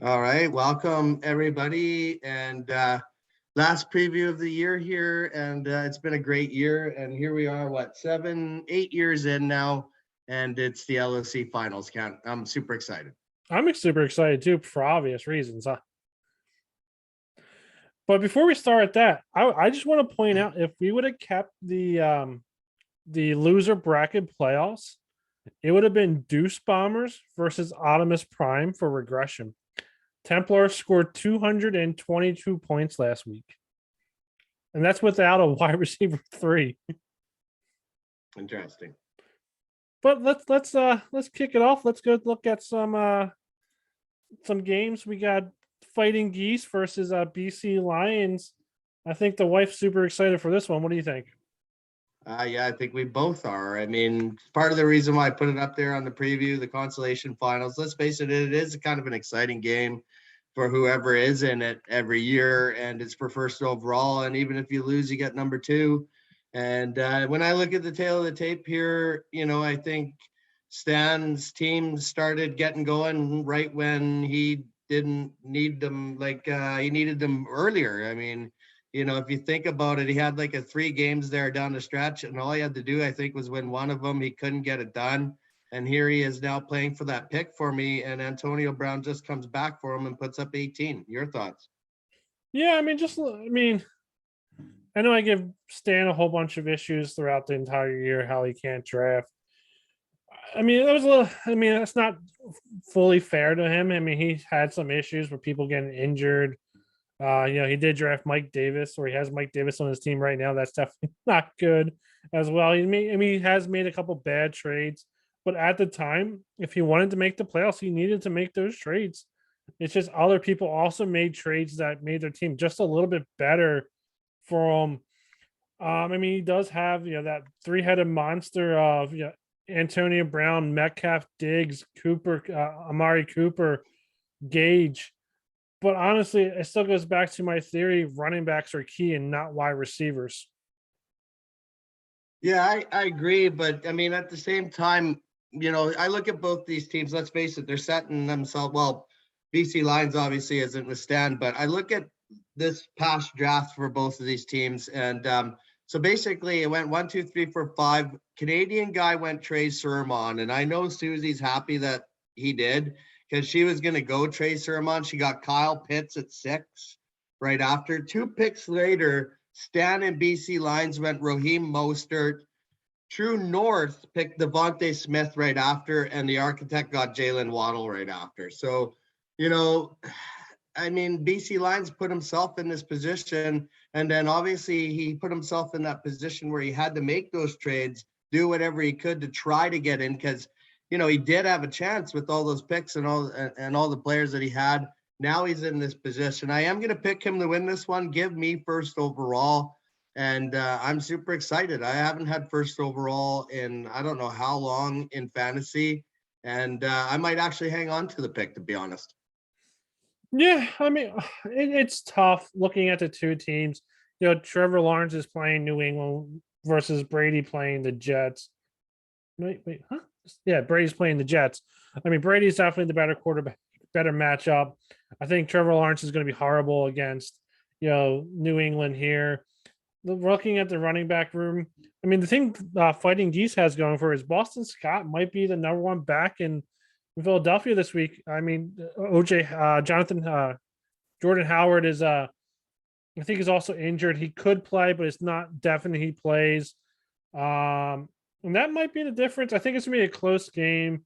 All right, welcome everybody, and last preview of the year here, and it's been a great year. And here we are, what 8 years in now, and it's the LOC finals. I'm super excited. I'm super excited too for obvious reasons. But before we start that, I just want to point out if we would have kept the loser bracket playoffs, it would have been Deuce Bombers versus Optimus Prime for regression. Templar scored 222 points last week, and that's without a wide receiver 3. Interesting. But let's kick it off. Let's go look at some games. We got Fighting Geese versus BC Lions. I think the wife's super excited for this one. What do you think? Yeah, I think we both are. I mean, part of the reason why I put it up there on the preview, the consolation finals, let's face it, it is kind of an exciting game for whoever is in it every year, and it's for first overall. And even if you lose, you get number 2. And when I look at the tail of the tape here, I think Stan's team started getting going right when he didn't need them, like he needed them earlier. I mean, if you think about it, he had like 3 games there down the stretch, and all he had to do, I think, was win one of them. He couldn't get it done. And here he is now playing for that pick for me, and Antonio Brown just comes back for him and puts up 18. Your thoughts? Yeah, I mean, I know I give Stan a whole bunch of issues throughout the entire year, how he can't draft. I mean, it was a little, I mean, that's not fully fair to him. I mean, he had some issues with people getting injured. He did draft Mike Davis, or he has Mike Davis on his team right now. That's definitely not good as well. He has made a couple bad trades, but at the time, if he wanted to make the playoffs, he needed to make those trades. It's just other people also made trades that made their team just a little bit better for him. He does have that 3-headed monster of Antonio Brown, Metcalf, Diggs, Cooper, Amari Cooper, Gage. But honestly, it still goes back to my theory: running backs are key and not wide receivers. Yeah, I agree. But I mean, at the same time, I look at both these teams. Let's face it, they're setting themselves. Well, BC Lions obviously isn't withstand, but I look at this past draft for both of these teams. And so basically, it went 1, 2, 3, 4, 5. Canadian guy went Trey Sermon. And I know Susie's happy that he did, because she was going to go Trey Sermon. She got Kyle Pitts at 6 right after. 2 picks later, Stan and BC Lions went Raheem Mostert. True North picked Devontae Smith right after, and the architect got Jalen Waddle right after. So, BC Lions put himself in this position, and then obviously he put himself in that position where he had to make those trades, do whatever he could to try to get in, because he did have a chance with all those picks and all the players that he had. Now he's in this position. I am going to pick him to win this one. Give me first overall. And I'm super excited. I haven't had first overall in I don't know how long in fantasy. And I might actually hang on to the pick, to be honest. Yeah, it's tough looking at the two teams. Trevor Lawrence is playing New England versus Brady playing the Jets. Wait, huh? Yeah, Brady's playing the Jets. Brady's definitely the better quarterback, better matchup. I think Trevor Lawrence is going to be horrible against, New England here. Looking at the running back room, the thing Fighting Geese has going for is Boston Scott might be the number 1 back in Philadelphia this week. Jordan Howard is I think is also injured. He could play, but it's not definite he plays. And that might be the difference. I think it's gonna be a close game.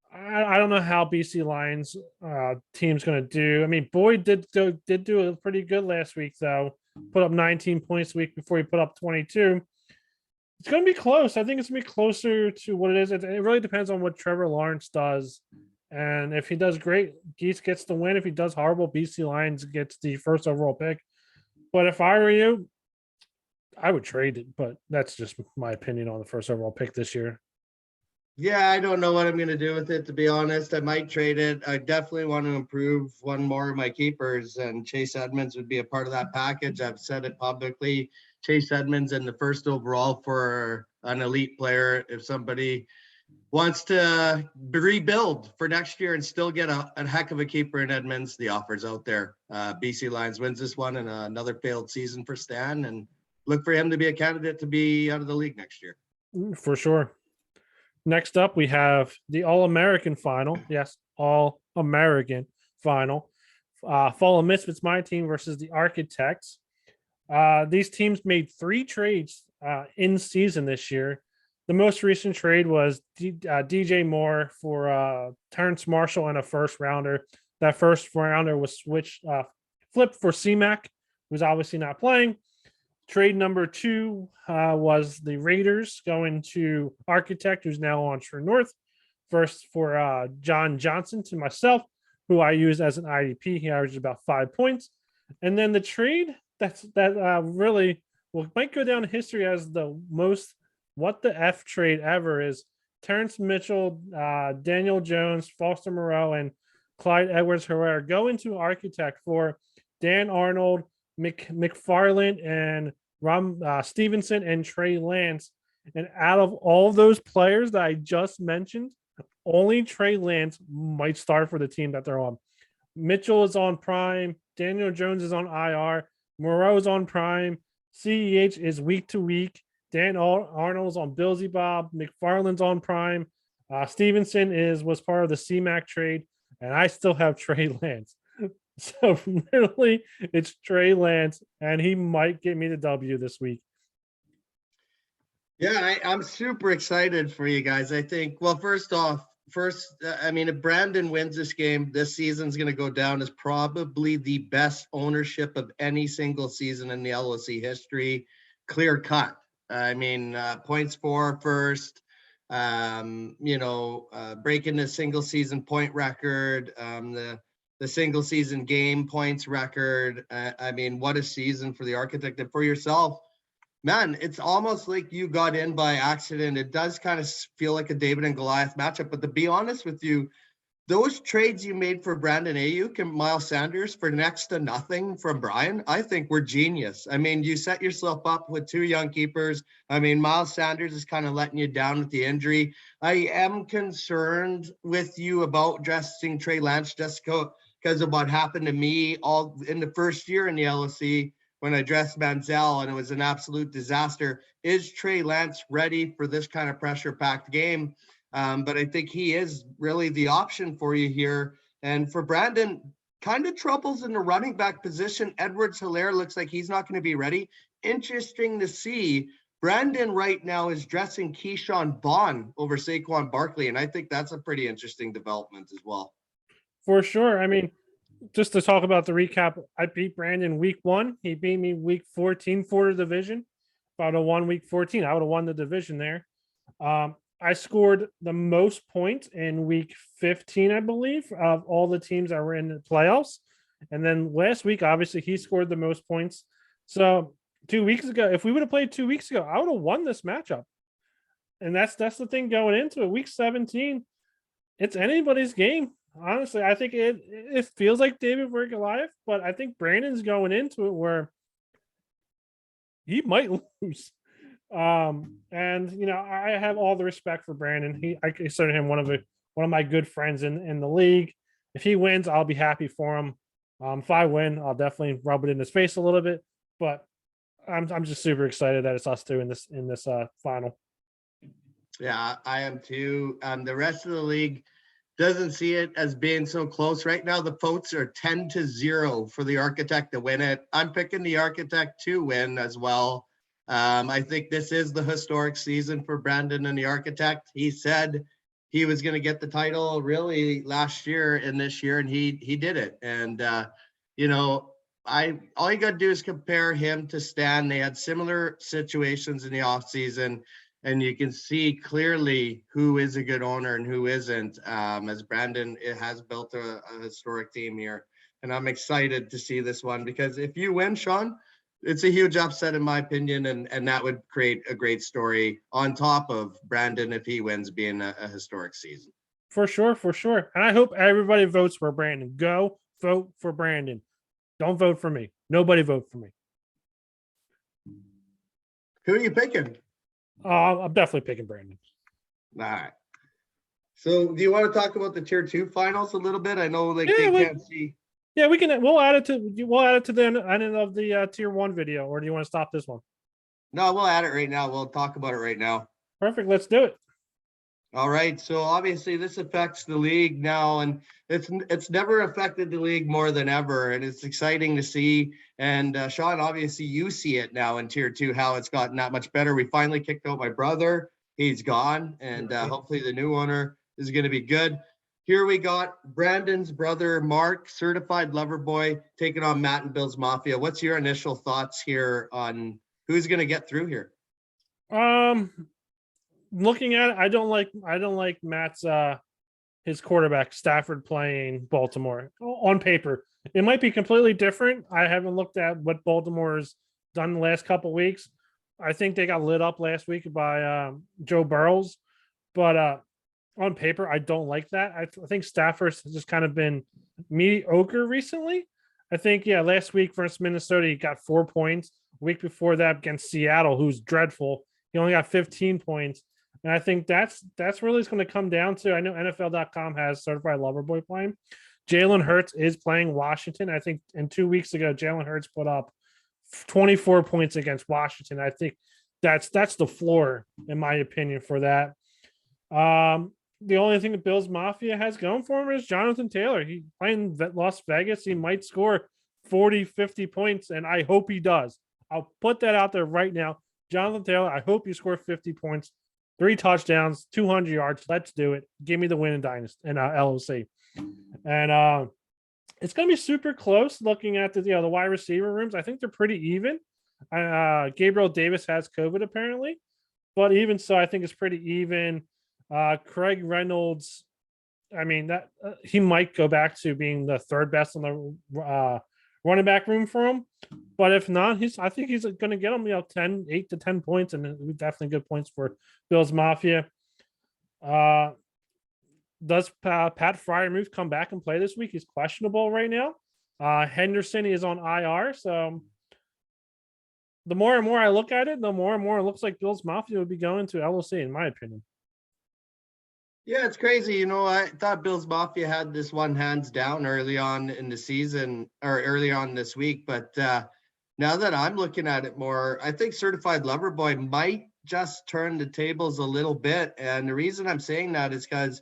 I don't know how BC Lions team's gonna do. Boyd did do a pretty good last week though. Put up 19 points a week before he put up 22. It's going to be close. I think it's going to be closer to what it is. It really depends on what Trevor Lawrence does. And if he does great, Geese gets the win. If he does horrible, BC Lions gets the first overall pick. But if I were you, I would trade it. But that's just my opinion on the first overall pick this year. Yeah, I don't know what I'm going to do with it, to be honest. I might trade it. I definitely want to improve one more of my keepers, and Chase Edmonds would be a part of that package. I've said it publicly. Chase Edmonds in the first overall for an elite player. If somebody wants to rebuild for next year and still get a heck of a keeper in Edmonds, the offer's out there. BC Lions wins this one and another failed season for Stan, and look for him to be a candidate to be out of the league next year. For sure. Next up, we have the All-American final. Yes, All-American final. Fall of Misfits, my team, versus the Architects. These teams made 3 trades in season this year. The most recent trade was DJ Moore for Terrence Marshall and a first rounder. That first rounder was flipped for CMAC, who's obviously not playing. Trade number 2 was the Raiders going to Architect, who's now on True North. First for John Johnson to myself, who I use as an IDP. He averaged about 5 points. And then the trade that really might go down in history as the most what the F trade ever is Terrence Mitchell, Daniel Jones, Foster Moreau, and Clyde Edwards-Helaire go into Architect for Dan Arnold, McFarland, and Ron Stevenson, and Trey Lance. And out of all those players that I just mentioned, only Trey Lance might start for the team that they're on. Mitchell is on prime. Daniel Jones is on IR. Moreau is on prime. CEH is week to week. Dan Arnold's on Billsy Bob. McFarland's on prime. Stevenson was part of the CMAC trade, and I still have Trey Lance. So literally, it's Trey Lance, and he might get me the W this week. Yeah, I'm super excited for you guys. I think, well, I mean, if Brandon wins this game, this season's going to go down as probably the best ownership of any single season in the LOC history. Clear cut. I mean, points for first, breaking the single season point record, the single season game points record. I mean, what a season for the Architect and for yourself. Man, it's almost like you got in by accident. It does kind of feel like a David and Goliath matchup, but to be honest with you, those trades you made for Brandon Ayuk and Miles Sanders for next to nothing from Brian, I think were genius. I mean, you set yourself up with 2 young keepers. I mean, Miles Sanders is kind of letting you down with the injury. I am concerned with you about dressing Trey Lance just because of what happened to me all in the first year in the LOC when I dressed Manziel, and it was an absolute disaster. Is Trey Lance ready for this kind of pressure-packed game? But I think he is really the option for you here. And for Brandon, kind of troubles in the running back position. Edwards-Helaire looks like he's not going to be ready. Interesting to see. Brandon right now is dressing Keyshawn Vaughn over Saquon Barkley, and I think that's a pretty interesting development as well. For sure. I mean, just to talk about the recap, I beat Brandon week 1. He beat me week 14 for the division. If I would have won week 14, I would have won the division there. I scored the most points in week 15, I believe, of all the teams that were in the playoffs. And then last week, obviously, he scored the most points. So 2 weeks ago, if we would have played 2 weeks ago, I would have won this matchup. And that's the thing going into it. Week 17, it's anybody's game. Honestly, I think it feels like David versus Goliath, but I think Brandon's going into it where he might lose. And I have all the respect for Brandon. I consider him one of my good friends in the league. If he wins, I'll be happy for him. If I win, I'll definitely rub it in his face a little bit. But I'm just super excited that it's us two in this final. Yeah, I am too. The rest of the league doesn't see it as being so close right now. The votes are 10-0 for the Architect to win it. I'm picking the Architect to win as well. I think this is the historic season for Brandon and the Architect. He said he was going to get the title really last year and this year, and he did it. And all you got to do is compare him to Stan. They had similar situations in the offseason, and you can see clearly who is a good owner and who isn't, as Brandon has built a historic team here. And I'm excited to see this one, because if you win, Sean, it's a huge upset in my opinion, and that would create a great story on top of Brandon if he wins being a historic season. For sure. And I hope everybody votes for Brandon. Go vote for Brandon. Don't vote for me. Nobody vote for me. Who are you picking? I'm definitely picking Brandon. All right. So do you want to talk about the tier 2 finals a little bit? I know like Yeah, they can't see. yeah, we can. We'll add it to the end of the tier 1 video, or do you want to stop this one? No, we'll add it right now. We'll talk about it right now. Perfect. Let's do it. All right. So obviously this affects the league now, and it's never affected the league more than ever, and it's exciting to see. And Sean, obviously you see it now in tier 2 how it's gotten that much better. We finally kicked out my brother. He's gone, and hopefully the new owner is going to be good. Here we got Brandon's brother Mark, certified lover boy, taking on Matt and Bill's Mafia. What's your initial thoughts here on who's going to get through here? Looking at it, I don't like Matt's his quarterback Stafford playing Baltimore on paper. It might be completely different. I haven't looked at what Baltimore's done the last couple of weeks. I think they got lit up last week by Joe Burrows, but on paper, I don't like that. I think Stafford's just kind of been mediocre recently. I think, yeah, last week versus Minnesota, he got 4 points. Week before that against Seattle, who's dreadful, he only got 15 points. And I think that's really it's going to come down to. I know NFL.com has certified lover boy playing. Jalen Hurts is playing Washington. I think 2 weeks ago, Jalen Hurts put up 24 points against Washington. I think that's the floor, in my opinion, for that. The only thing that Bills Mafia has going for him is Jonathan Taylor. He playing Las Vegas. He might score 40, 50 points, and I hope he does. I'll put that out there right now. Jonathan Taylor, I hope you score 50 points, 3 touchdowns, 200 yards. Let's do it. Give me the win in Dynasty and LOC. And it's going to be super close looking at the wide receiver rooms. I think they're pretty even. Gabriel Davis has COVID apparently, but even so, I think it's pretty even. Craig Reynolds, I mean, that he might go back to being the third best on the running back room for him. But if not, I think he's going to get him, 8 to 10 points, and definitely good points for Bills Mafia. Does Pat Freiermuth come back and play this week? He's questionable right now. Henderson is on IR, so the more and more I look at it, the more and more it looks like Bills Mafia would be going to LOC, in my opinion. Yeah, it's crazy. I thought Bills Mafia had this one hands down early on in the season or early on this week. But now that I'm looking at it more, I think Certified Lover Boy might just turn the tables a little bit. And the reason I'm saying that is because,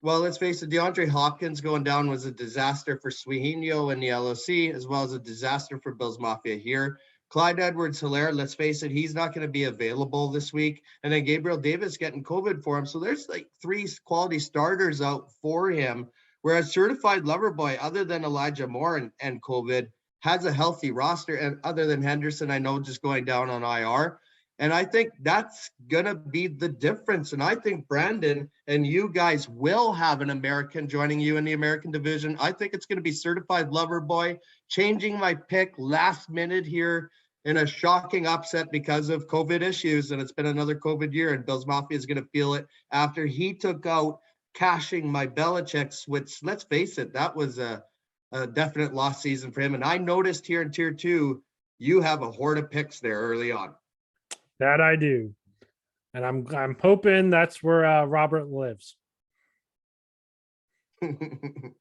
well, let's face it, DeAndre Hopkins going down was a disaster for Suihino and the LOC, as well as a disaster for Bills Mafia here. Clyde Edwards-Helaire, let's face it, he's not going to be available this week. And then Gabriel Davis getting COVID for him. So there's like 3 quality starters out for him. Whereas Certified Lover Boy, other than Elijah Moore and COVID, has a healthy roster. And other than Henderson, I know just going down on IR. And I think that's going to be the difference. And I think Brandon and you guys will have an American joining you in the American division. I think it's going to be Certified Lover Boy, changing my pick last minute here in a shocking upset because of COVID issues. And it's been another COVID year, and Bills Mafia is going to feel it after he took out cashing my Belichick switch. Let's face it, that was a definite lost season for him. And I noticed here in tier 2, you have a horde of picks there early on. That I do. And I'm hoping that's where Robert lives.